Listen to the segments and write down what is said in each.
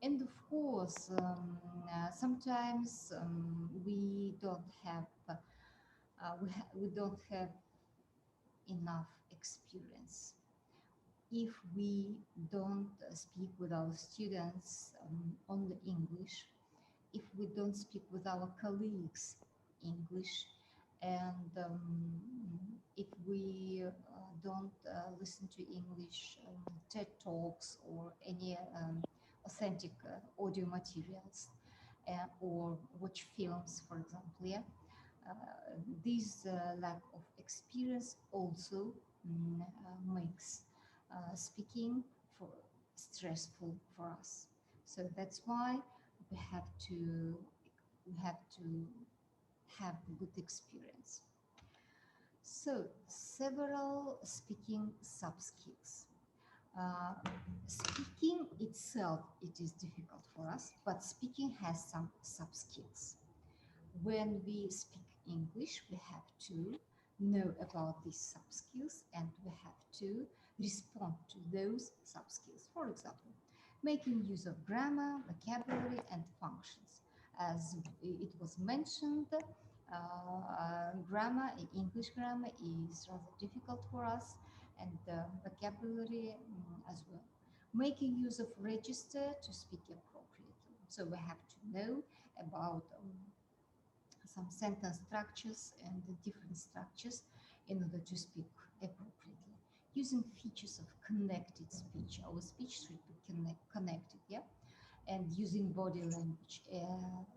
And of course, sometimes we don't have we don't have enough experience. If we don't speak with our students only English, if we don't speak with our colleagues English, and if we don't listen to English TED Talks or any authentic audio materials, or watch films, for example, yeah, uh, this lack of experience also makes speaking for stressful for us. So that's why we have to we have to have good experience. So several speaking sub skills. Uh, Speaking itself, it is difficult for us, but speaking has some sub skills. When we speak English, we have to know about these sub skills and we have to respond to those sub skills. For example, making use of grammar, vocabulary, and functions. As it was mentioned, grammar, English grammar is rather difficult for us, and vocabulary as well. Making use of register to speak appropriately. So we have to know about some sentence structures and the different structures in order to speak appropriately. Using features of connected speech. Our speech should be connected, yeah? And using body language.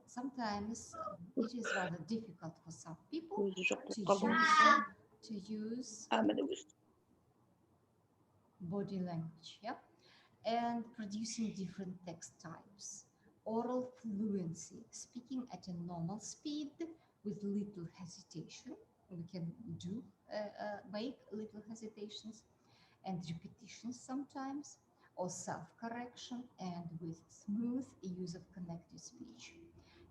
Sometimes it is rather difficult for some people to use body language, yeah? And producing different text types. Oral fluency, speaking at a normal speed with little hesitation. We can do make little hesitations and repetitions sometimes, or self-correction, and with smooth use of connected speech.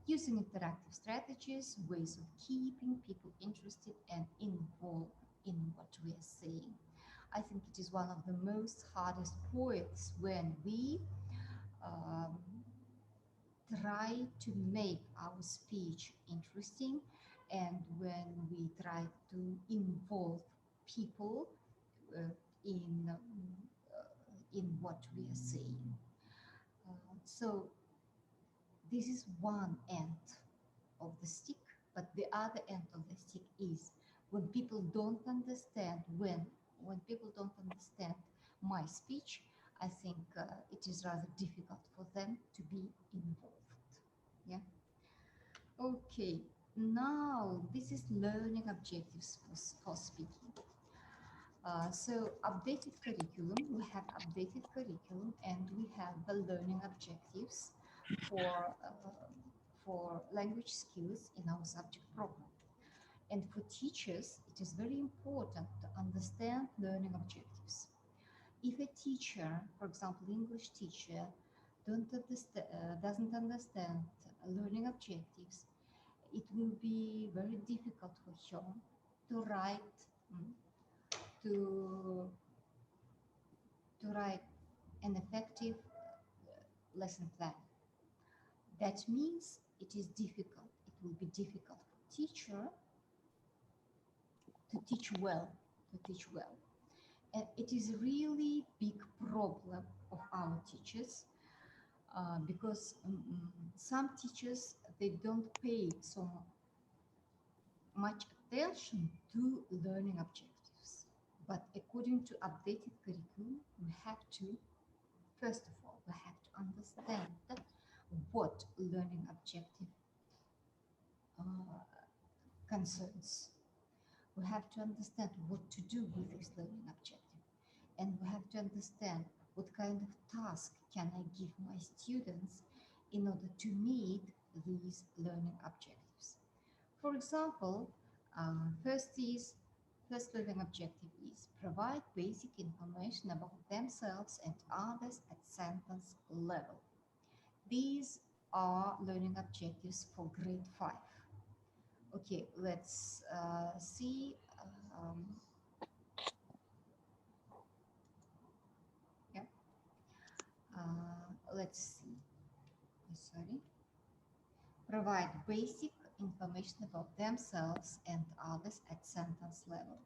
Using interactive strategies, ways of keeping people interested and involved in what we are saying. I think it is one of the most hardest points when we um, try to make our speech interesting, and when we try to involve people uh, in what we are saying. So this is one end of the stick, but the other end of the stick is when people don't understand, when people don't understand my speech, I think it is rather difficult for them to be involved. Yeah. Okay. Now this is learning objectives for speaking. So updated curriculum, we have updated curriculum, and we have the learning objectives for language skills in our subject program. And for teachers, it is very important to understand learning objectives. If a teacher, for example, English teacher, doesn't understand learning objectives, it will be very difficult for him to write mm, to write an effective lesson plan. That means it is difficult. It will be difficult for teacher to teach well, And it is a really big problem of our teachers because some teachers, they don't pay so much attention to learning objectives. But according to updated curriculum, we have to, first of all, we have to understand what learning objective uh, concerns. We have to understand what to do with this learning objective. And we have to understand what kind of task can I give my students in order to meet these learning objectives. For example, first learning objective is provide basic information about themselves and others at sentence level. These are learning objectives for grade 5. Okay, let's see. Um, yeah, let's see. Sorry. Provide basic information about themselves and others at sentence level.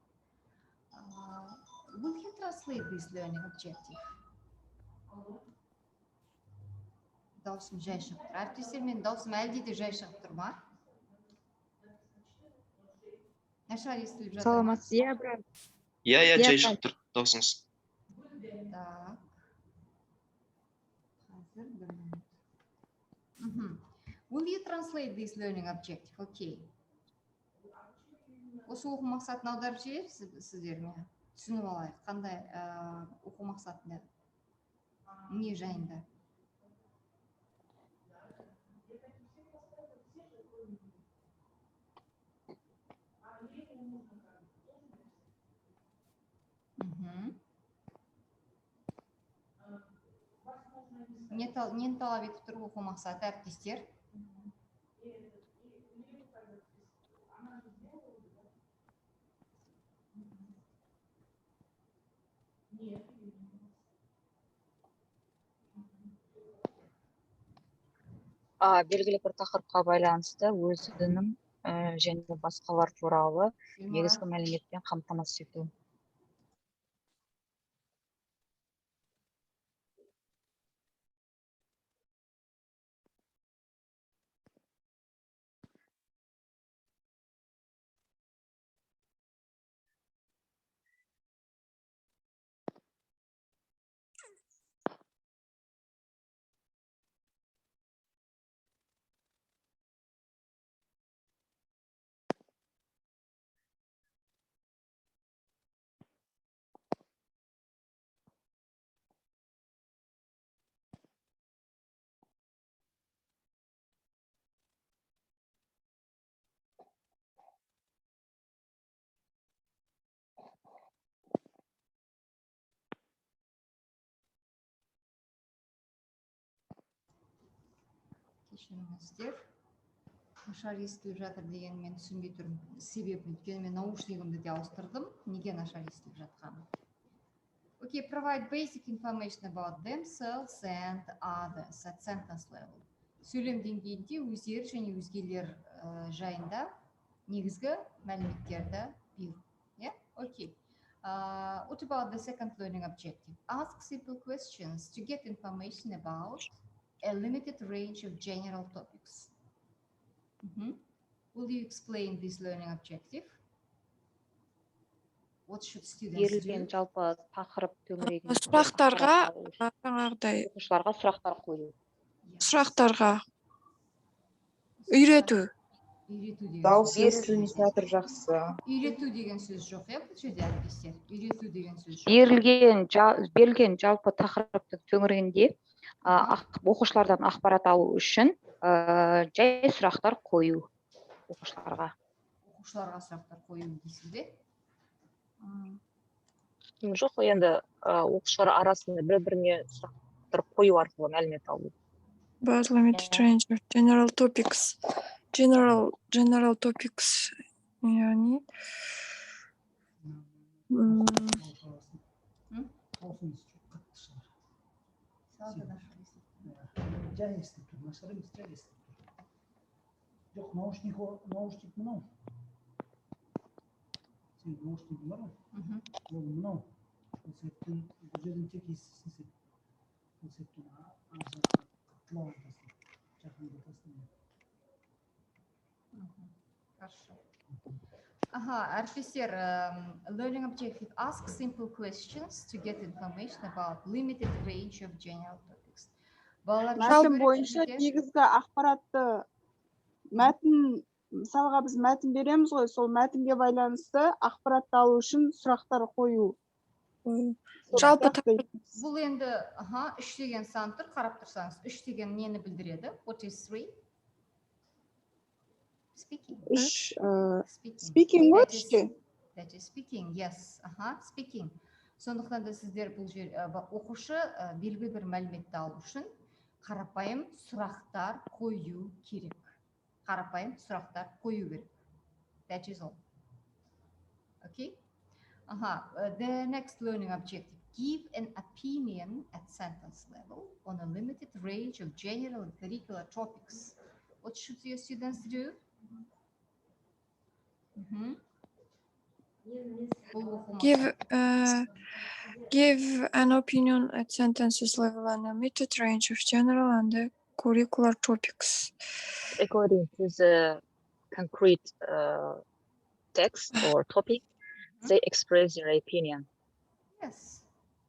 Will you translate this learning objective? Даусым жай шығып тұр. Әріптестер, мен даусым әлде де жай шығып тұр ма? Нашар естіліп жатыр ма? Саламатсыз, иә, брат. Иә, жай шығып тұр даусыңыз. Так. Қазір 1 минут. Will you translate this learning objective? Okay. Осы оқу мақсатын аударып жібересіз сіздер ме? Түсініп алайық, қандай оқу мақсатында? Не жайында? Нені талап етіп тұр оқу мақсаты, әріптестер? Белгілі бір тақырыпқа байланысты өзінің және басқалар туралы негізгі мәліметпен қамтамасыз ету. Кешіріңіздер. Нашар естіліп жатыр деген мен түсінбей тұрмын. Себебі өйткені мен наушнигімді де ауыстырдым. Неге нашар естіліп жатқаны? Okay, provide basic information about themselves and others at sentence level. Сөйлем деңгейінде өздері және өзгелер жайында негізгі мәліметтерді беру. Yeah? Okay. What about the second learning objective? Ask simple questions to get information about a limited range of general topics. Will you explain this learning objective? What should students do? Берілген жалпы тақырып төңірегінде сұрақтарға жаңағыдай оқушыларға сұрақтар қою. Сұрақтарға үйрету. Дауыс естілмей жатыр, жақсы. Үйрету деген сөз жоқ, иә, бұл жерде әріптестер? Үйрету деген сөз жоқ. Берілген жалпы тақырыптың төңірегінде оқушылардан ақпарат алу үшін жай сұрақтар қою оқушыларға. Оқушыларға сұрақтар қою дейсіз бе? Жоқ, енді оқушылар арасында бір-біріне сұрақтар қою арқылы мәлімет алу. About limited range of general topics. General topics. Yani Жоқ, наушник мынау. Сен наушник бар ма? Ол мынау. Бұл сәттен бұл жерден тек естісін. Бұл сәттен құлағын тасын. Жақында тасын. Хорошо. Әріптестер, learning objective: ask simple questions to get information about limited range of general topics. Мәтін бойынша негізгі ақпаратты мәтін, мысалға біз мәтін береміз ғой, сол мәтінге байланысты ақпаратты алу үшін сұрақтар қою. жалпы бұл енді 3 деген сан тұр, қарап тұрсаңыз, 3 деген нені білдіреді? What is 3? Speaking. Speaking ғой үште. That is speaking, yes. Speaking. Сондықтан да сіздер бұл жер оқушы белгілі бір мәліметті алу үшін қарапайым сұрақтар қою керек. Қарапайым сұрақтар қою керек. That is all. Okay? The next learning objective: give an opinion at sentence level on a limited range of general and curricular topics. What should your students do? Give an opinion at sentences level on a limited range of general and curricular topics. According to the concrete text or topic, they express their opinion. Yes,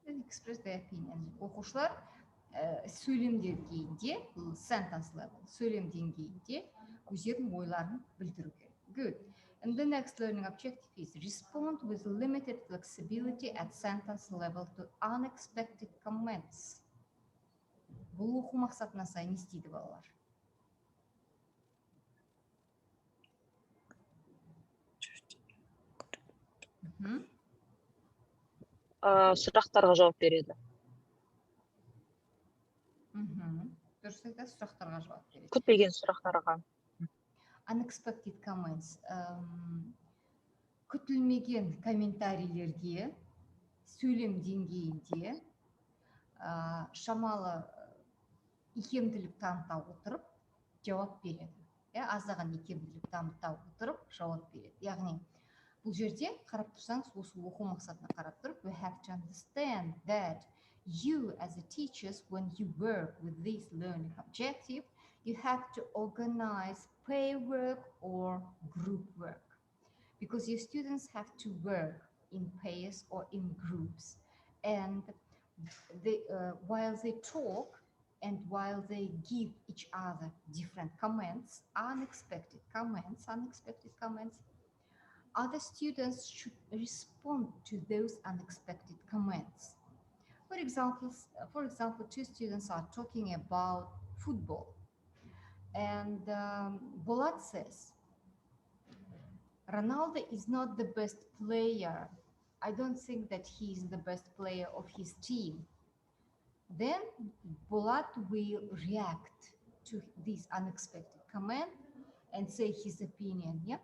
they express their opinion. Оқушылар сөйлем деңгейінде, sentence level, сөйлем деңгейінде өздерінің ойларын білдіру керек. Good. And the next learning objective is respond with limited flexibility at sentence level to unexpected comments. Бұл оқу мақсатына сай не істейді балалар? Сұрақтарға жауап береді. Дұрыс айтасыз, сұрақтарға жауап береді. Күтпеген сұрақтарға. Unexpected comments. Күтілмеген комментарийлерге сөйлем деңгейінде шамалы икемділік таныта отырып жауап береді. Аздаған икемділік таныта отырып жауап береді. Яғни бұл жерде қарап тұрсаңыз, осы оқу мақсатына қарап тұрып, we have to understand that you as a teachers, when you work with this learning objective, you have to organize pair work or group work, because your students have to work in pairs or in groups, and they, while they talk and while they give each other different comments, unexpected comments, other students should respond to those unexpected comments. For example, two students are talking about football, and Bolat says, Ronaldo is not the best player. I don't think that he is the best player of his team. Then Bolat will react to this unexpected comment and say his opinion. Yeah,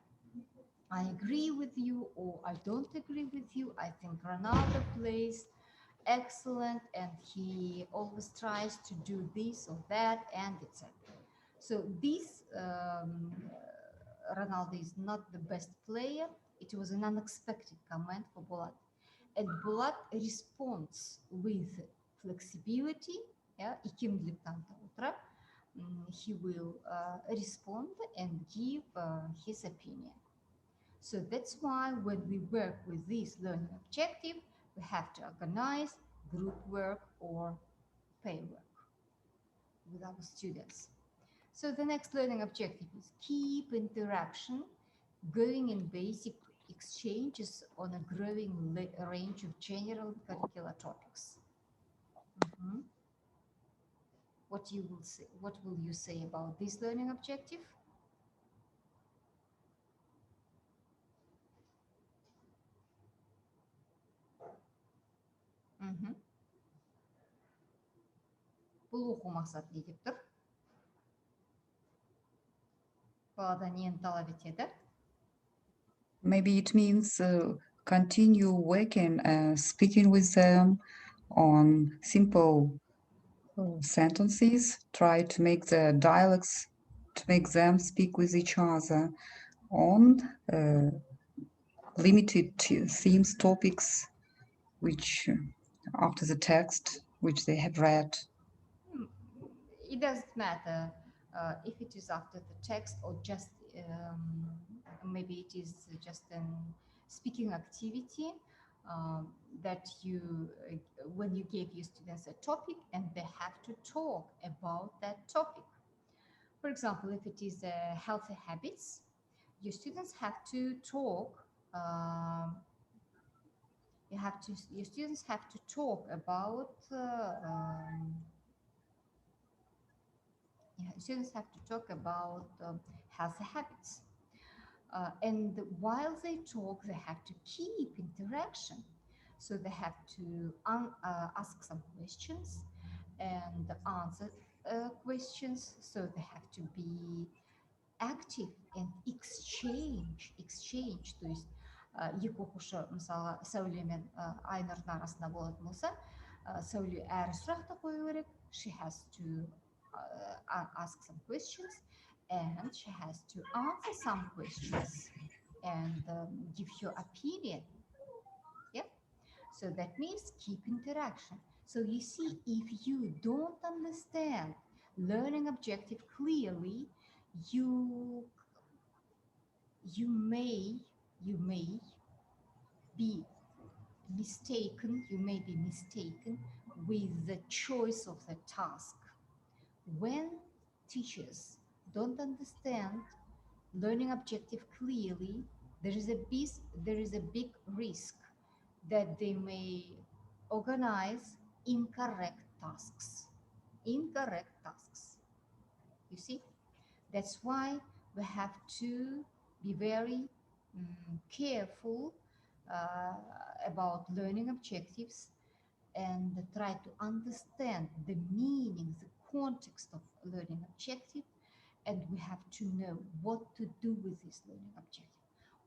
I agree with you, or I don't agree with you. I think Ronaldo plays excellent and he always tries to do this or that, and etc. So this Ronaldo is not the best player. It was an unexpected comment for Bolat, and Bolat responds with flexibility. Yeah, he will respond and give his opinion. So that's why when we work with this learning objective, we have to organize group work or pair work with our students. So the next learning objective is keep interaction going in basic exchanges on a growing range of general curricular topics. What will you say about this learning objective? Бұл оқу мақсаты не деп тұр? Баладан нені талап етеді? Maybe it means continue working, speaking with them on simple sentences, try to make the dialogues, to make them speak with each other on limited themes, topics, which after the text, which they have read. It doesn't matter if it is after the text or just maybe it is just a speaking activity that you, when you gave your students a topic and they have to talk about that topic. For example, if it is healthy habits, your students have to talk. Your students have to talk about. Students have to talk about healthy habits. And while they talk, they have to keep interaction. So they have to ask some questions and answer questions. So they have to be active and exchange. То есть екі оқушы мысалы Сәуле мен Айнұрдың арасында болатын болса, Сәуле әр сұрақты қою керек. She has to ask some questions and she has to answer some questions and give your opinion. Yeah. So that means keep interaction. So you see, if you don't understand learning objective clearly, you may be mistaken. You may be mistaken with the choice of the task. When teachers don't understand learning objective clearly, there is a big risk that they may organize incorrect tasks. Incorrect tasks. You see? That's why we have to be very careful about learning objectives and try to understand the meaning, the context of learning objective, and we have to know what to do with this learning objective.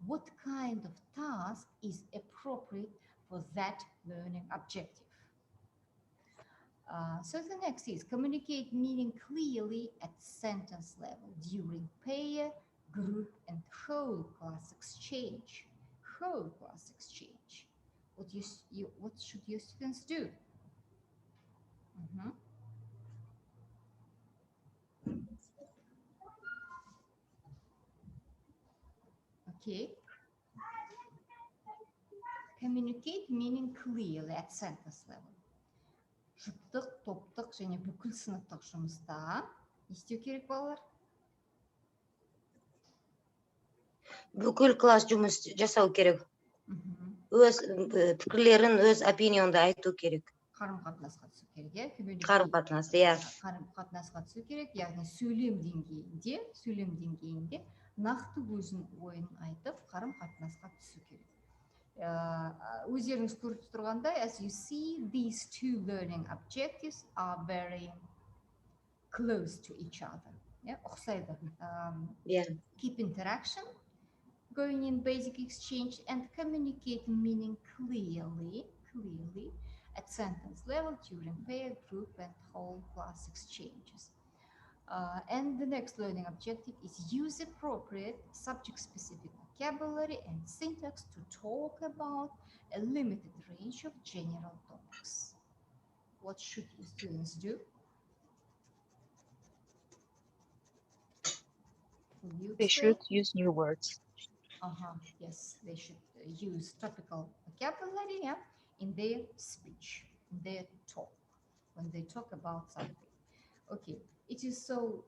What kind of task is appropriate for that learning objective? So the next is communicate meaning clearly at sentence level during pair, group, and whole class exchange. Whole class exchange. What should your students do? Okay. Communicate meaning clearly at sentence level. Жұптық, топтық және бүкіл сыныптық жұмыста не істеу керек балалар? Бүкіл класс жұмыс жасау керек. Өз пікірлерін, өз опинионды айту керек. Қарым-қатынасқа түсу керек, иә? Қарым-қатынас, иә. Қарым-қатынасқа түсу керек, яғни сөйлем деңгейінде нақты өзінің ойын айтып, қарым-қатынасқа түсу керек. Өздеріңіз көріп тұрғандай, as you see, these two learning objectives are very close to each other. Yeah, ұқсайды. Keep interaction, going in basic exchange, and communicate meaning clearly at sentence level during pair, group, and whole class exchanges. And the next learning objective is use appropriate subject-specific vocabulary and syntax to talk about a limited range of general topics. What should your students do? They should use new words. Yes, they should use topical vocabulary, yeah, in their speech, in their talk, when they talk about something. Okay, it is so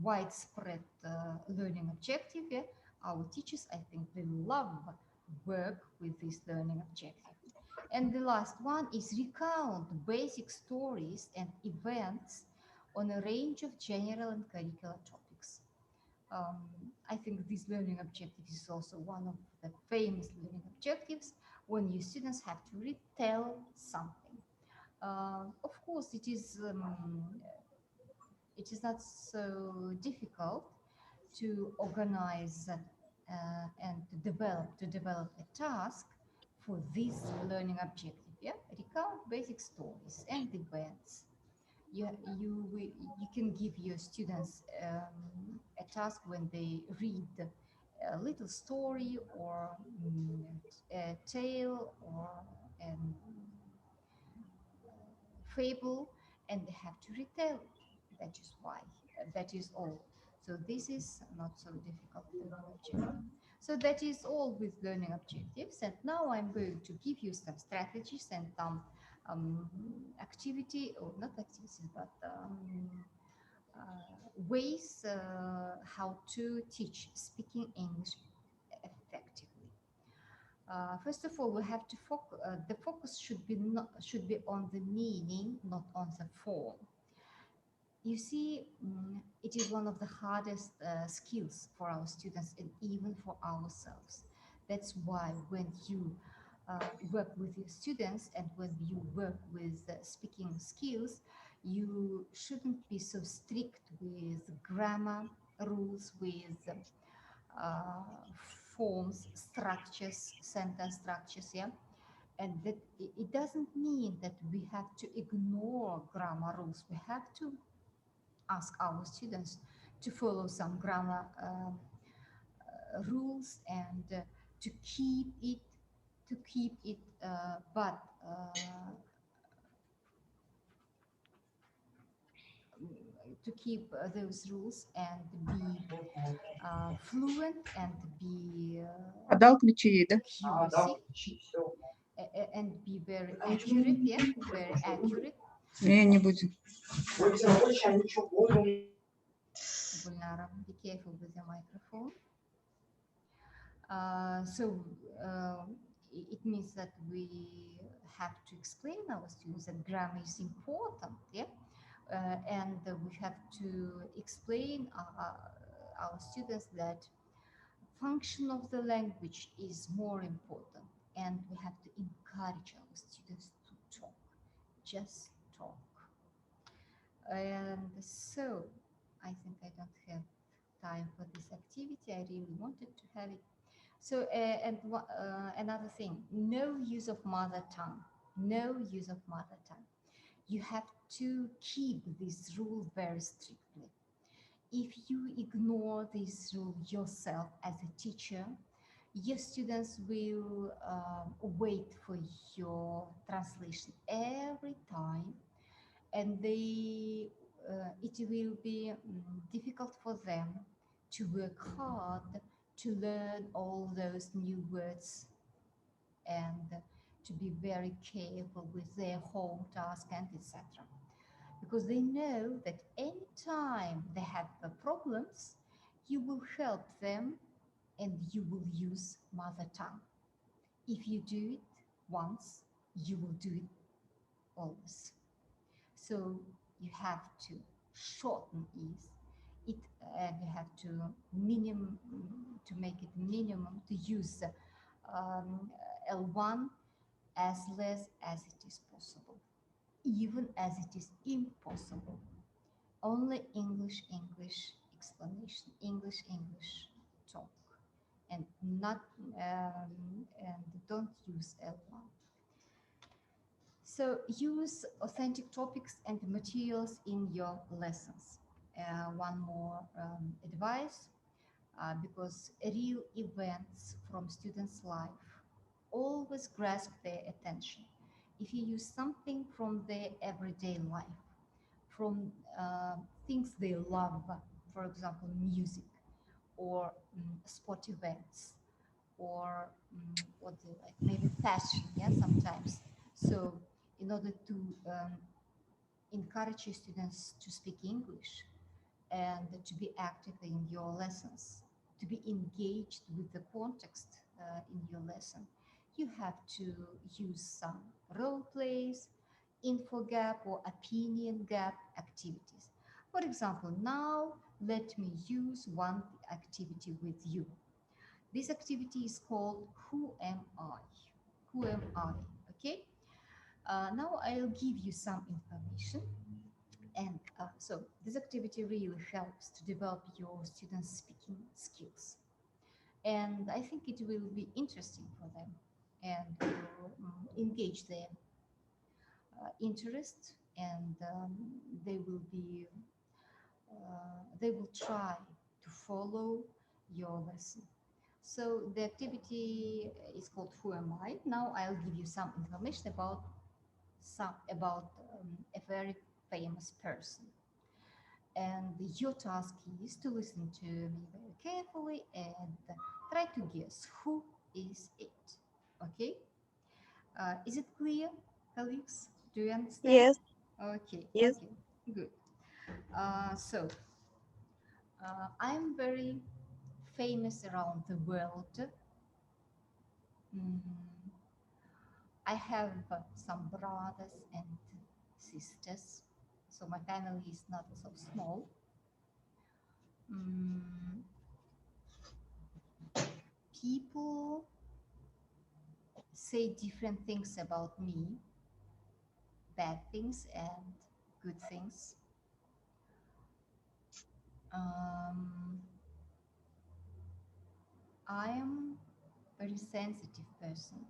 widespread learning objective. Yeah? Our teachers, I think, they love work with this learning objective. And the last one is recount basic stories and events on a range of general and curricular topics. I think this learning objective is also one of the famous learning objectives when your students have to retell something. Of course, it is not so difficult to organize and to develop a task for this learning objective. Yeah, recount basic stories and events. You can give your students a task when they read a little story or a tale or a fable, and they have to retell it. That is why. That is all. So this is not so difficult learning objective. So that is all with learning objectives. And now I'm going to give you some strategies and some activity, or not activities, but ways how to teach speaking English effectively. First of all, we have to focus. The focus should be on the meaning, not on the form. You see, it is one of the hardest skills for our students and even for ourselves. That's why when you work with your students and when you work with speaking skills, you shouldn't be so strict with grammar rules, with forms, structures, sentence structures, yeah. And that it doesn't mean that we have to ignore grammar rules. We have to ask our students to follow some grammar rules and to keep it, but to keep those rules and be fluent and be Отдал ключи, да? accuracy, and be very accurate, yeah, very accurate. Не, не будем. Gulnara, be careful with your microphone. So it means that we have to explain our students that grammar is important, yeah, and we have to explain our students that function of the language is more important, and we have to encourage our students to talk, just talk. And so I think I don't have time for this activity. I really wanted to have it. So, another thing, no use of mother tongue, no use of mother tongue. You have to keep this rule very strictly. If you ignore this rule yourself as a teacher, your students will wait for your translation every time, and it will be difficult for them to work hard to learn all those new words and to be very careful with their home task and etc. Because they know that anytime they have problems, you will help them and you will use mother tongue. If you do it once, you will do it always. So you have to shorten it, and you have to make it minimum to use L1 as less as it is possible, even as it is impossible. Only English explanation, English talk, and not and don't use L1. So use authentic topics and materials in your lessons. One more advice, because real events from students' life always grasp their attention. If you use something from their everyday life, from things they love, for example, music or sport events, or what do you like, maybe fashion, yeah, sometimes. So in order to encourage your students to speak English and to be active in your lessons, to be engaged with the context in your lesson, you have to use some role plays, info gap or opinion gap activities. For example, now let me use one activity with you. This activity is called Who Am I? Who am I? Okay. Now I'll give you some information. And so this activity really helps to develop your students' speaking skills. And I think it will be interesting for them and will engage their interest, and they will try to follow your lesson. So the activity is called Who Am I? Now I'll give you some information about a very famous person. And your task is to listen to me very carefully and try to guess who is it. Okay? Is it clear, colleagues? Do you understand? Yes. Okay. Yes. Okay. Good. So I'm very famous around the world. Mm, I have some brothers and sisters, so my family is not so small. People say different things about me, bad things and good things. I am a very sensitive person.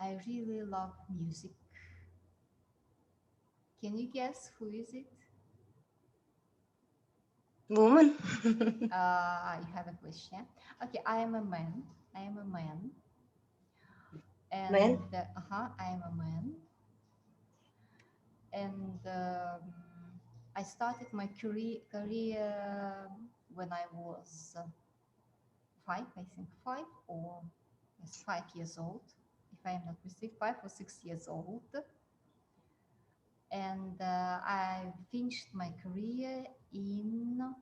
I really love music. Can you guess who is it? Woman. You have a question. Okay, I am a man. I am a man. And Man? I am a man. And I started my career when I was 5, I think 5 or yes, 5 years old, if I am not mistaken, 5 or 6 years old. And I finished my career in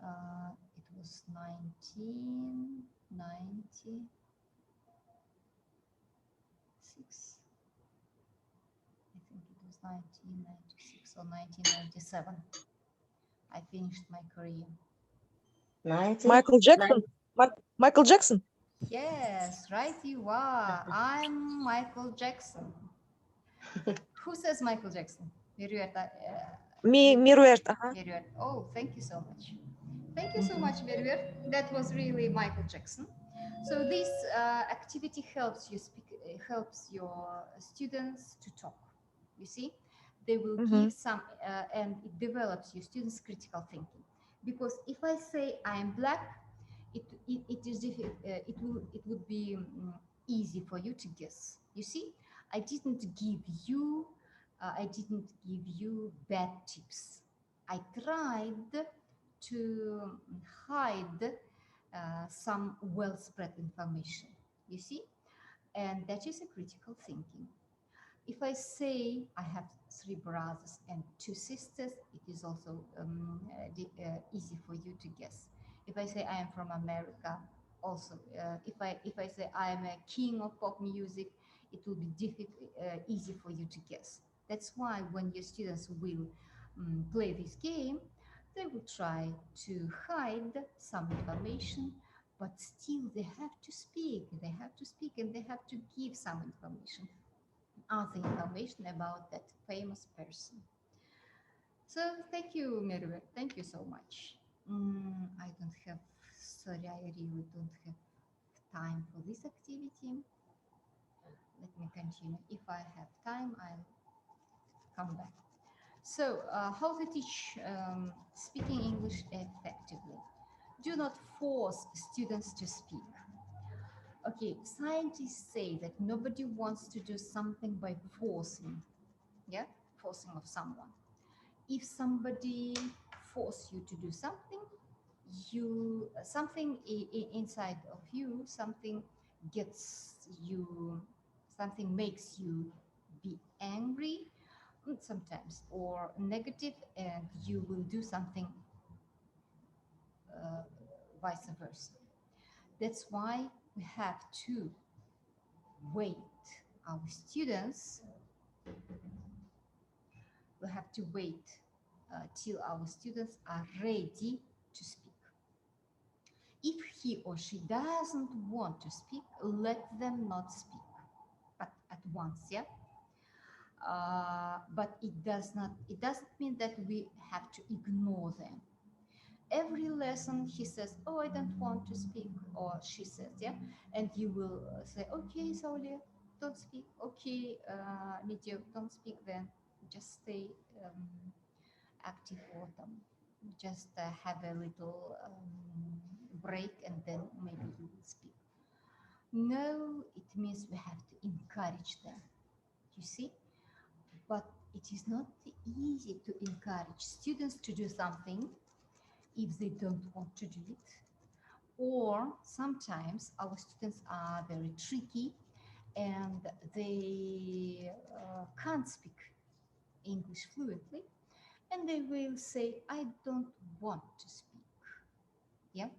it was 1996. I think it was 1996 or 1997. I finished my career. Michael Jackson. Michael Jackson. Yes, right you are. I'm Michael Jackson. Who says Michael Jackson? Miruert. Merriweather. Oh, thank you so much. Thank you so much, Merriweather. That was really Michael Jackson. So this activity helps you speak, helps your students to talk. You see, they will give some, and it develops your students' critical thinking. Because if I say I am black, it would be easy for you to guess. You see, I didn't give you bad tips. I tried to hide some well-spread information. You see, and that is a critical thinking. If I say I have 3 brothers and 2 sisters, it is also easy for you to guess. If I say I am from America, also, if I say I am a king of pop music, it will be easy for you to guess. That's why when your students will play this game, they will try to hide some information, but still they have to speak. They have to speak and they have to give some information, other information about that famous person. So thank you, Merve. Thank you so much. I don't have, sorry, I really don't have time for this activity. Let me continue. If I have time, I'll come back. So how to teach speaking English effectively? Do not force students to speak. Okay, scientists say that nobody wants to do something by forcing, forcing of someone. If somebody force you to do something, something inside of you, something makes you be angry sometimes or negative, and you will do something vice versa. That's why we have to wait our students. We have to wait till our students are ready to speak. If he or she doesn't want to speak, let them not speak, but at once, yeah. But it doesn't mean that we have to ignore them. Every lesson he says, "Oh, I don't want to speak," or she says, yeah, and you will say, "Okay, Saulia, don't speak. Okay, Mitya, don't speak." Then just stay active for them. Just have a little break, and then maybe you will speak. No, it means we have to encourage them. You see, but it is not easy to encourage students to do something if they don't want to do it. Or sometimes our students are very tricky and they can't speak English fluently, and they will say, "I don't want to speak." Yeah,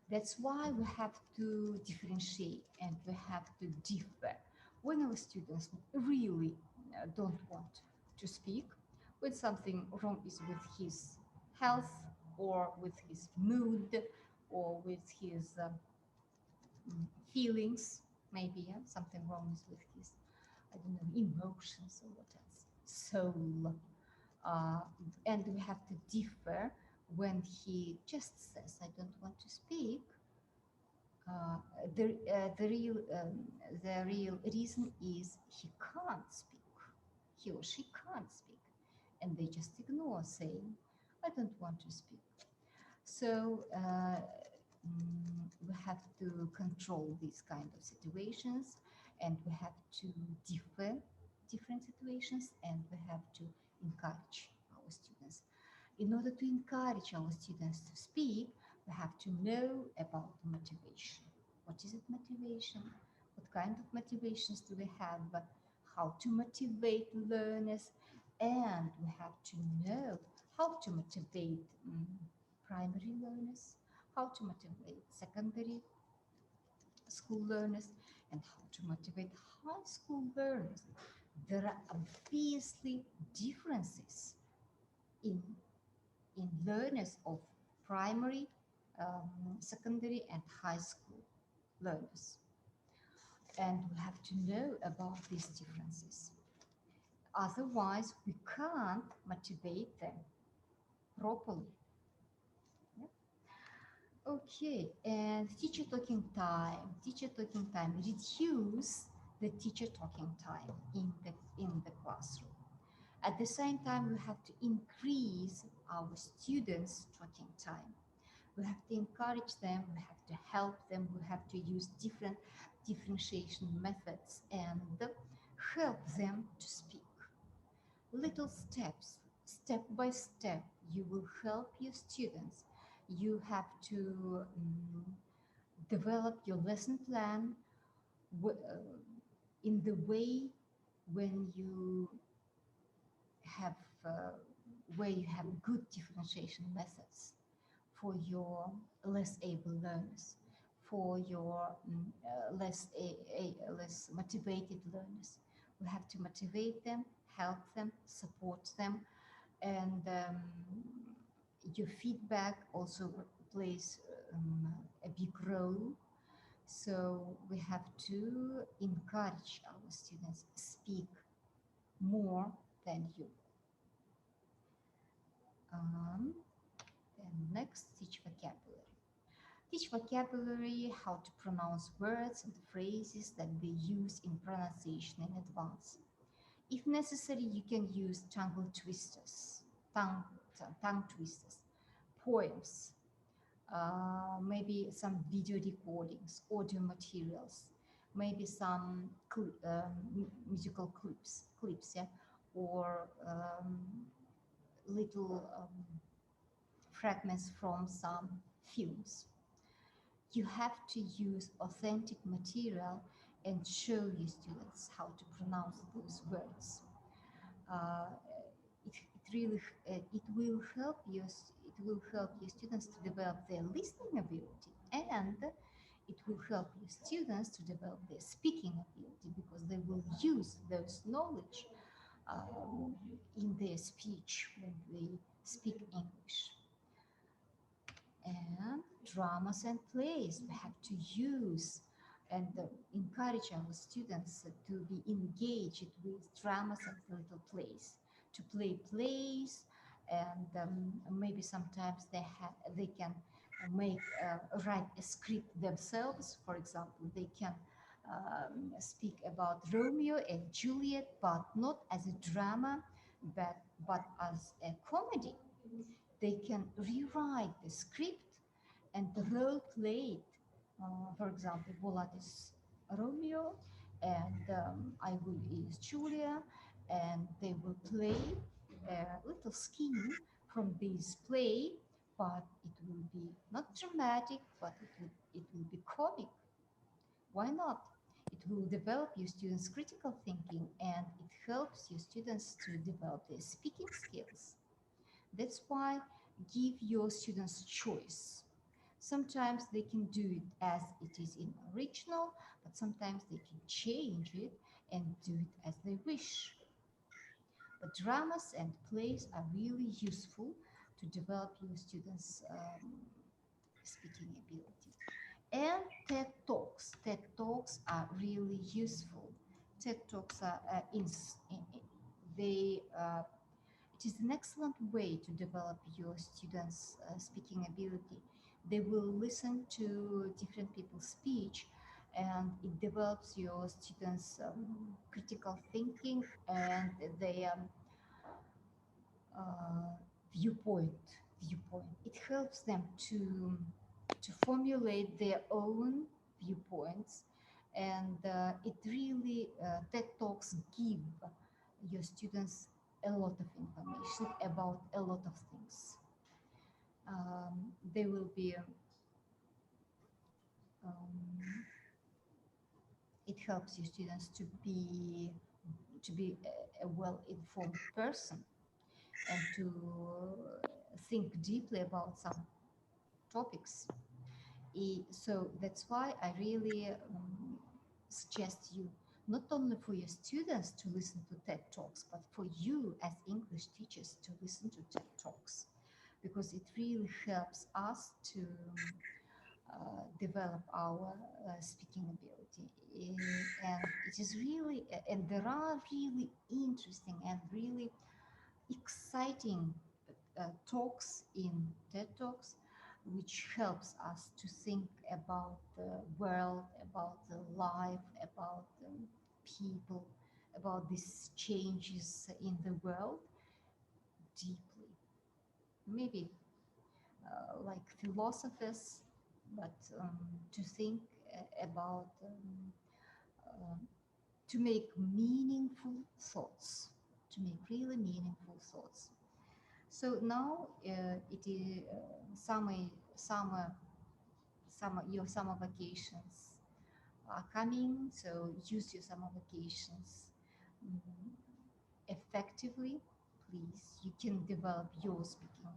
that's why we have to differentiate and we have to differ. When our students really don't want to speak, when something wrong is with his health or with his mood or with his feelings, maybe something wrong is with his, I don't know, emotions or what else, soul. And we have to differ when he just says, I don't want to speak, the real reason is he can't speak. He or she can't speak. And they just ignore saying, I don't want to speak. So we have to control these kind of situations, and we have to different situations, and we have to encourage our students. In order to encourage our students to speak, we have to know about motivation. What is it, motivation? What kind of motivations do we have? How to motivate learners, and we have to know how to motivate primary learners, how to motivate secondary school learners, and how to motivate high school learners. There are obviously differences in learners of primary, secondary, and high school learners. And we have to know about these differences. Otherwise, we can't motivate them properly. Okay, and teacher talking time. Teacher talking time. Reduce the teacher talking time in the classroom. At the same time, we have to increase our students' talking time. We have to encourage them. We have to help them. We have to use different differentiation methods and help them to speak. Little steps, step by step, you will help your students. You have to develop your lesson plan in the way when you have good differentiation methods for your less able learners, for your less motivated learners. We have to motivate them, help them, support them, and your feedback also plays a big role. So we have to encourage our students to speak more than you. Then next, teach vocabulary. Teach vocabulary, how to pronounce words and phrases that they use in pronunciation in advance. If necessary, you can use tongue twisters, poems, maybe some video recordings, audio materials, maybe some musical clips, yeah, or little fragments from some films. You have to use authentic material and show your students how to pronounce those words. It will help your students to develop their listening ability, and it will help your students to develop their speaking ability, because they will use those knowledge in their speech when they speak English. And dramas and plays, we have to use and encourage our students to be engaged with dramas and little plays, to play plays, and maybe sometimes they can write a script themselves. For example, they can speak about Romeo and Juliet, but not as a drama, but as a comedy. They can rewrite the script and role play it. For example, Bulat is Romeo, and I will is Julia, and they will play a little scheme from this play, but it will be not dramatic, but it will be comic. Why not? It will develop your students' critical thinking, and it helps your students to develop their speaking skills. That's why give your students choice. Sometimes they can do it as it is in original, but sometimes they can change it and do it as they wish. But dramas and plays are really useful to develop your students' speaking ability. And TED Talks. TED Talks are really useful. TED Talks are it it is an excellent way to develop your students' speaking ability. They will listen to different people's speech, and it develops your students' critical thinking and their viewpoint. It helps them to formulate their own viewpoints, and it really TED Talks give your students a lot of information about a lot of things. They will be it helps your students to be a well-informed person and to think deeply about some topics. So that's why I really suggest you not only for your students to listen to TED Talks, but for you as English teachers to listen to TED Talks, because it really helps us to develop our speaking ability. And it is really, and there are really interesting and really exciting talks in TED Talks, which helps us to think about the world, about the life, about people, about these changes in the world deeply. Maybe like philosophers, but to think about, to make meaningful thoughts, to make really meaningful thoughts. So now it is your summer vacations are coming. So use your summer vacations effectively, please. You can develop your speaking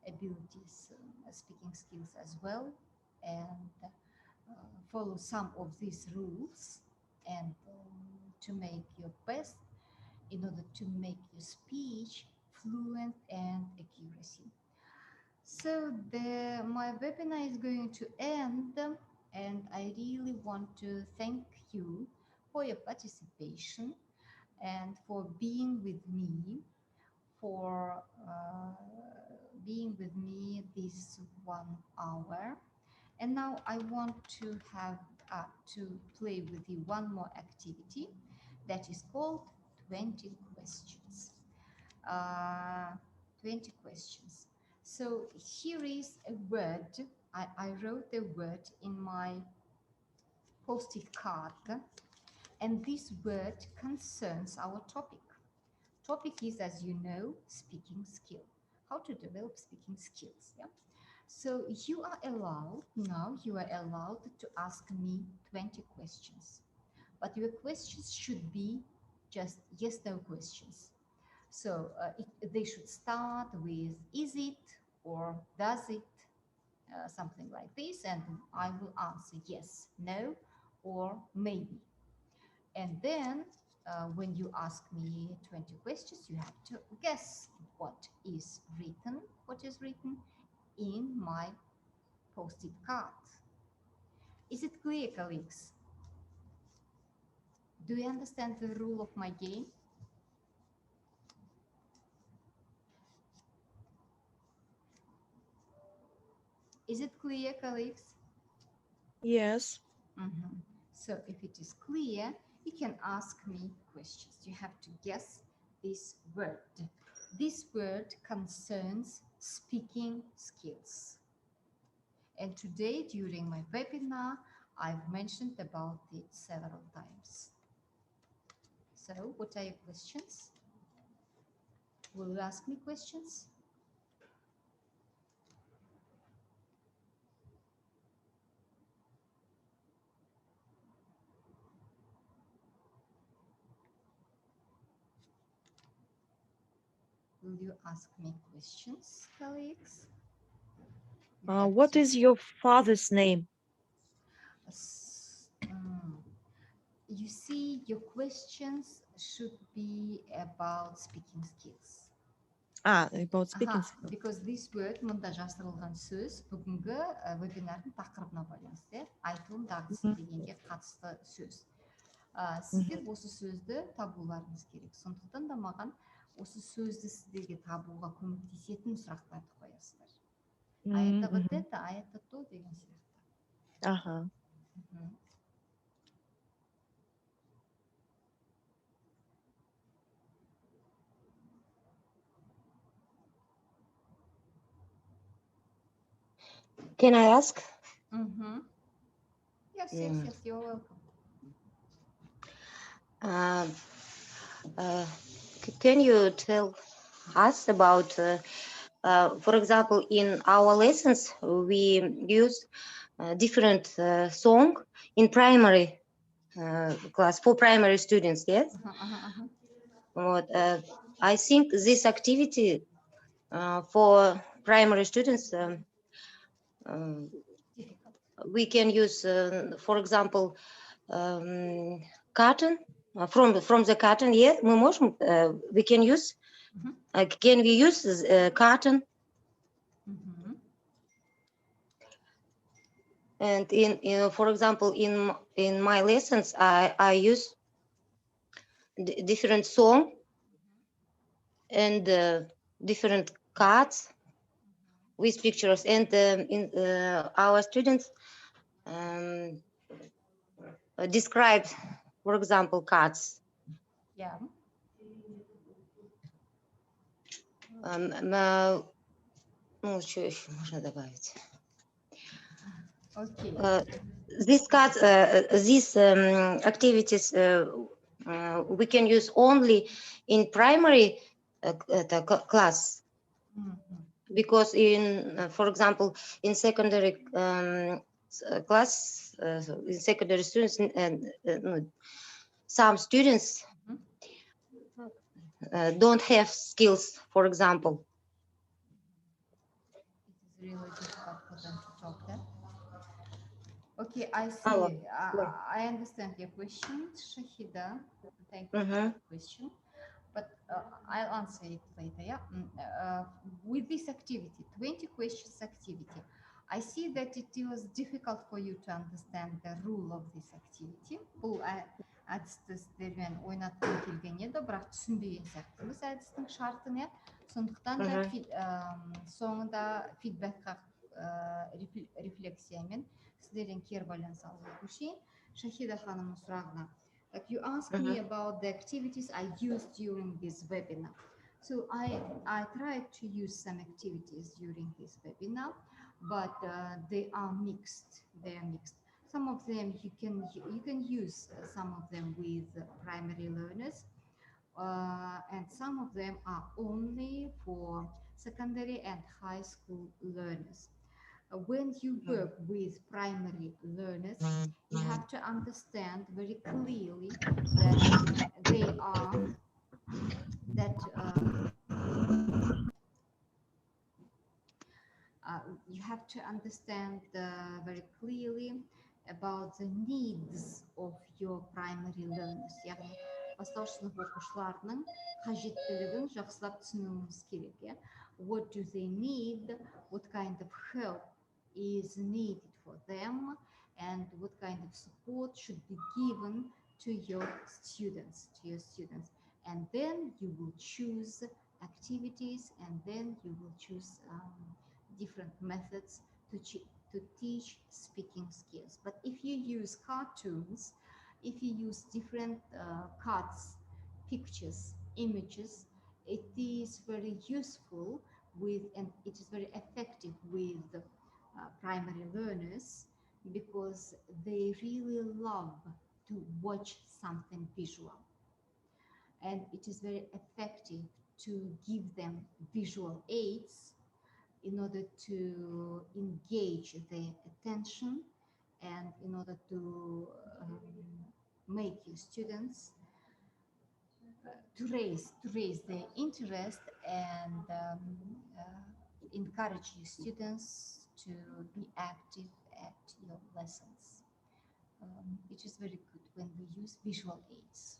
abilities, speaking skills as well, and follow some of these rules, and to make your best in order to make your speech fluent and accuracy. So my webinar is going to end, and I really want to thank you for your participation and for being with me, for being with me this 1 hour. And now I want to play with you one more activity that is called 20 questions. 20 questions. So here is a word. I wrote the word in my post-it card, and this word concerns our topic. Topic is, as you know, speaking skill. How to develop speaking skills. Yeah. So you are allowed to ask me 20 questions, but your questions should be just yes/no questions. So they should start with is it or does it, something like this, and I will answer yes, no, or maybe. And then when you ask me 20 questions, you have to guess what is written in my post-it card. Is it clear, colleagues? Do you understand the rule of my game? Is it clear, colleagues? Yes. So if it is clear, you can ask me questions. You have to guess this word. This word concerns speaking skills. And today, during my webinar, I've mentioned about it several times. So what are your questions? Will you ask me questions? Will you ask me questions, colleagues? What is your father's name? You see, your questions should be about speaking skills. About speaking skills. Because this word, мында жазылған сөз, бүгінгі вебинардың тақырыбына байланысты, айтылым дағдысы дегенге қатысты сөз. Сіздер осы сөзді табуларыңыз керек. Сондықтан да маған осы сөзді сіздерге табуға көмектесетін сұрақтарды қоясыздар. А Mm, это вот мгм. это, а это то деген сияқты. Ага. Мгм. Can I ask? Мгм. Yes, yes, Mm. yes, you're welcome. Uh, can you tell us about, for example, in our lessons, we use different song in primary class for primary students, yes? What, I think this activity for primary students, Difficult. we can use, for example, carton, from the carton, yeah, мы можем, we can use, can we use carton? Мгм. And for example, in my lessons, I use different song and different cards with pictures, and in our students describe, for example, cards. Yeah. Ну, что еще можно добавить? Okay. These cards, these activities we can use only in primary class, Мгм. because in, for example, in secondary class, in secondary students, some students don't have skills, for example. It is really difficult for them to talk that. Okay, I see. Oh, yeah. I understand your question, Shahida. Thank you for Mhm. the question. But I'll answer it later. Yeah. With this activity, 20 questions activity, I see that it was difficult for you to understand the rule of this activity. Бұл әдісті сіздермен ойнатқым келген еді, бірақ түсінбеген сияқтымыз әдістің шартын, иә. Сондықтан да соңында фидбэкқа рефлексиямен сіздерден кері байланыс алуға көшейін. Шахида ханымның сұрағына. Like you asked me about the activities I used during this webinar. So I tried to use some activities during this webinar, but they are mixed. They are mixed. Some of them you can use some of them with primary learners, and some of them are only for secondary and high school learners. When you work with primary learners, you have to understand very clearly that they are you have to understand very clearly about the needs of your primary learners. Яғни бастауыш сынып оқушыларының қажеттілігін жақсылап түсінуіміз керек, иә. What do they need? What kind of help is needed for them? And what kind of support should be given to your students, And then you will choose activities, and then you will choose different methods to teach speaking skills. But if you use cartoons, if you use different cards, pictures, images, it is very useful with, and it is very effective with primary learners, because they really love to watch something visual. And it is very effective to give them visual aids in order to engage their attention, and in order to make your students to raise their interest, and encourage your students to be active at your lessons. It is very good when we use visual aids.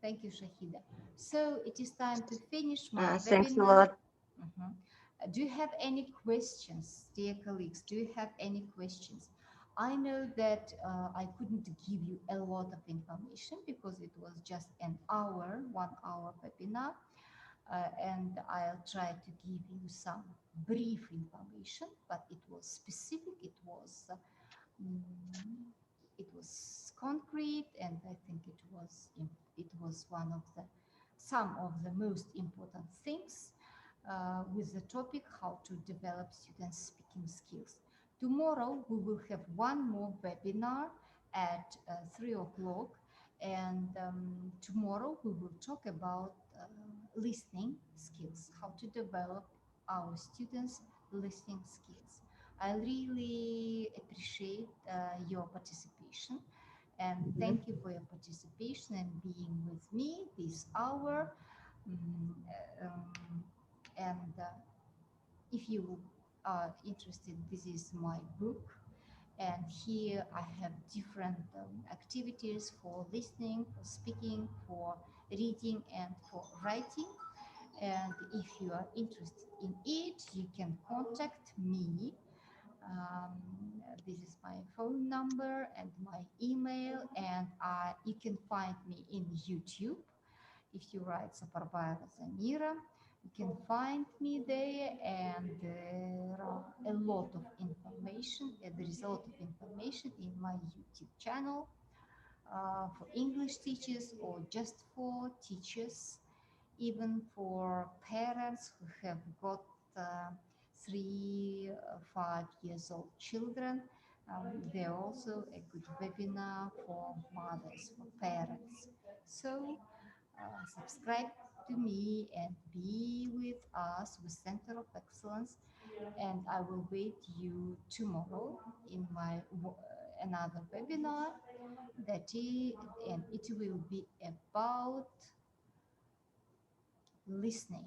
Thank you, Shahida. So it is time to finish my webinar. Thanks a lot. Do you have any questions, dear colleagues? Do you have any questions? I know that I couldn't give you a lot of information because it was just an hour, 1 hour webinar. And I'll try to give you some brief information, but it was specific, it was concrete, and I think it was one of some of the most important things with the topic how to develop students' speaking skills. Tomorrow we will have one more webinar at 3 o'clock, and tomorrow we will talk about listening skills, how to develop our students' listening skills. I really appreciate your participation, and thank you for your participation and being with me this hour. Mm, and if you are interested, this is my book, and here I have different activities for listening, for speaking, for reading, and for writing. And if you are interested in it, you can contact me. This is my phone number and my email, and you can find me in YouTube. If you write Saparbayeva Zamira, you can find me there, and there are a lot of information. There is a lot of information in my YouTube channel for English teachers or just for teachers, even for parents who have got 3, 5 years old children. There are also a good webinar for mothers, for parents. So subscribe to me and be with us with Center of Excellence, and I will wait you tomorrow in my another webinar and it will be about listening.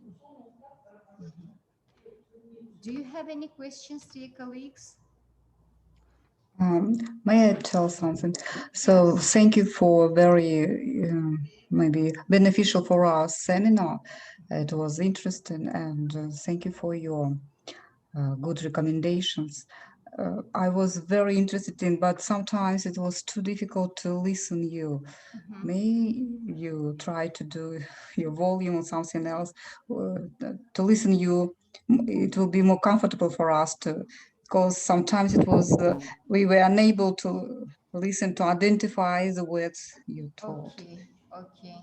Do you have any questions, dear colleagues? May I tell something? So thank you for very maybe beneficial for us seminar. It was interesting, and thank you for your good recommendations. I was very interested in, but sometimes it was too difficult to listen you. May you try to do your volume or something else to listen you. It will be more comfortable for us to, because sometimes it was we were unable to listen to identify the words you taught. Okay, okay.